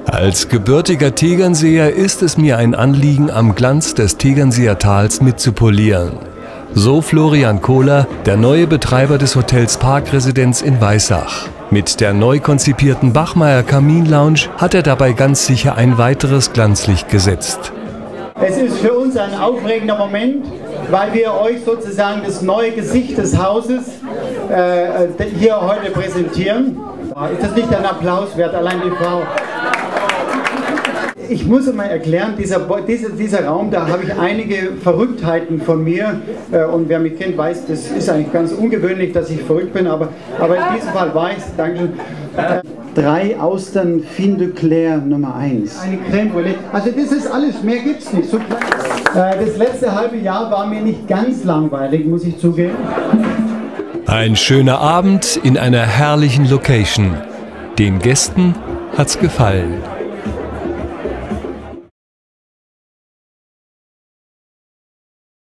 Als gebürtiger Tegernseer ist es mir ein Anliegen, am Glanz des Tegernseer Tals mitzupolieren. So Florian Kohler, der neue Betreiber des Hotels Parkresidenz in Weissach. Mit der neu konzipierten Bachmeier Kamin-Lounge hat er dabei ganz sicher ein weiteres Glanzlicht gesetzt. Es ist für uns ein aufregender Moment, weil wir euch sozusagen das neue Gesicht des Hauses hier heute präsentieren. Ist das nicht ein Applaus wert, allein die Frau? Ich muss einmal erklären, dieser Raum, da habe ich einige Verrücktheiten von mir und wer mich kennt, weiß, das ist eigentlich ganz ungewöhnlich, dass ich verrückt bin, aber in diesem Fall war ich es, Dankeschön. 3 Austern Fin de Clair Nummer 1. Eine Crème Brûlée. Also das ist alles, mehr gibt's nicht. So das letzte halbe Jahr war mir nicht ganz langweilig, muss ich zugeben. Ein schöner Abend in einer herrlichen Location. Den Gästen hat's gefallen.